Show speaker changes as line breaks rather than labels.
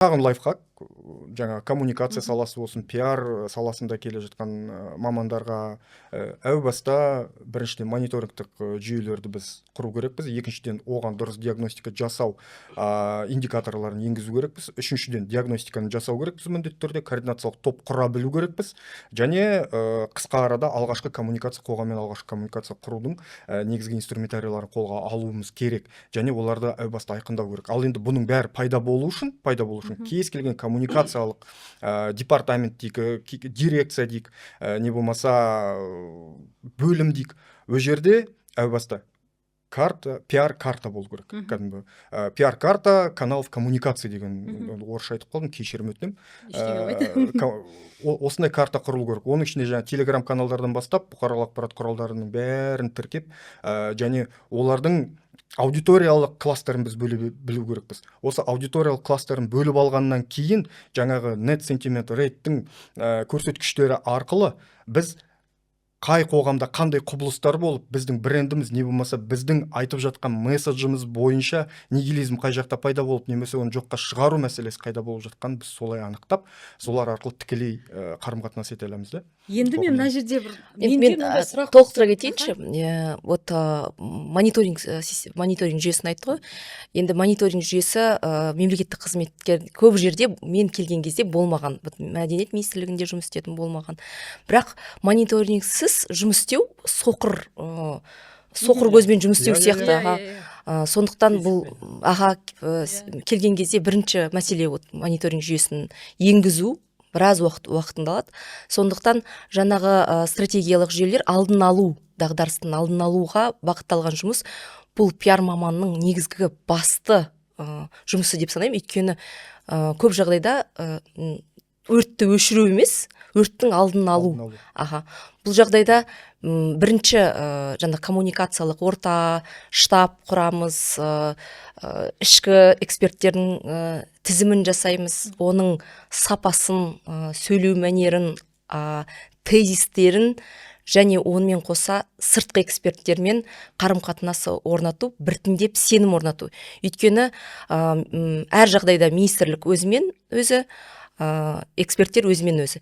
Тағын лайфхак, жаңа коммуникация саласы болсын, пиар саласында келе жатқан мамандарға әу баста біріншіден мониторингтік жүйелерді біз құру керекпіз, екіншіден оған дұрыс диагностика жасау индикаторларын енгізу керекпіз, үшіншіден диагностиканы жасау керекпіз, міндетті түрде координациялық топ құра білу керекпіз, және қысқа арада алғашқы коммуникация, қоғаммен алғашқы коммуникация құрудың негізгі инструментарияларын қолға алуымыз керек, және оларды әу баста айқындау керек. Ал енді бұның бәрі пайда болу үшін кез келген коммуникациялық департамент дейік, дирекция дейік, не болмаса бөлім дейік, ол жерде әу баста пиар карта болу керек. Кәдімгі пиар карта каналов коммуникации деген орысша айтып қалдым, кешірім өтінемін. Осындай карта құрылу керек. Оның ішінде жаңа телеграм каналдардан бастап бұқаралық ақпарат құралдарының бәрін тіркеп, және олардың аудиториялық кластерін біз білу керекпіз. Осы аудиториялық кластерін бөліп алғаннан кейін жаңағы net sentiment rate-тің көрсеткіштері арқылы біз қай қоғамда қандай құбылыстар болып, біздің брендіміз, не болмаса біздің айтып жатқан месседжіміз бойынша нигилизм қай жақта пайда болып, немесе оны жоққа шығару мәселесі қайда болып жатқан, біз солай анықтап, солар арқылы тікелей қарым-қатынас ете аламыз да.
Енді мен мына жерде
мен толықтыра кетейінші. Вот мониторинг жүйесін айтты ғой. Енді мониторинг жүйесі мемлекеттік қызметкер көп жерде мен келген кезде болмаған. Мәдениет министрлігінде жұмыс істедім, болмаған. Бірақ мониторингсіз жұмыс істеу соқыр көзбен жұмыс істеу сияқты. Сондықтан бұл келген кезде бірінші мәселе мониторинг жүйесін енгізу біраз уақытында алады. Сондықтан жаңағы стратегиялық жүйелер алдын алу, дағдарыстың алдын алуға бағытталған жұмыс. Бұл пиар маманның негізгі басты жұмысы деп санаймын. Өйткені көп жағдайда өртті өшіру емес, өрттің алдын алу. Бұл жағдайда бірінші жаңа коммуникациялық орта, штаб құрамыз, ішкі эксперттердің тізімін жасаймыз, оның сапасын, сөйлеу мәнерін, тезистерін, және онымен қоса сыртқы эксперттермен қарым-қатынасы орнату, біртіндеп сенім орнату. Өйткені әр жағдайда министрлік өзімен өзі, эксперттер өзімен өзі.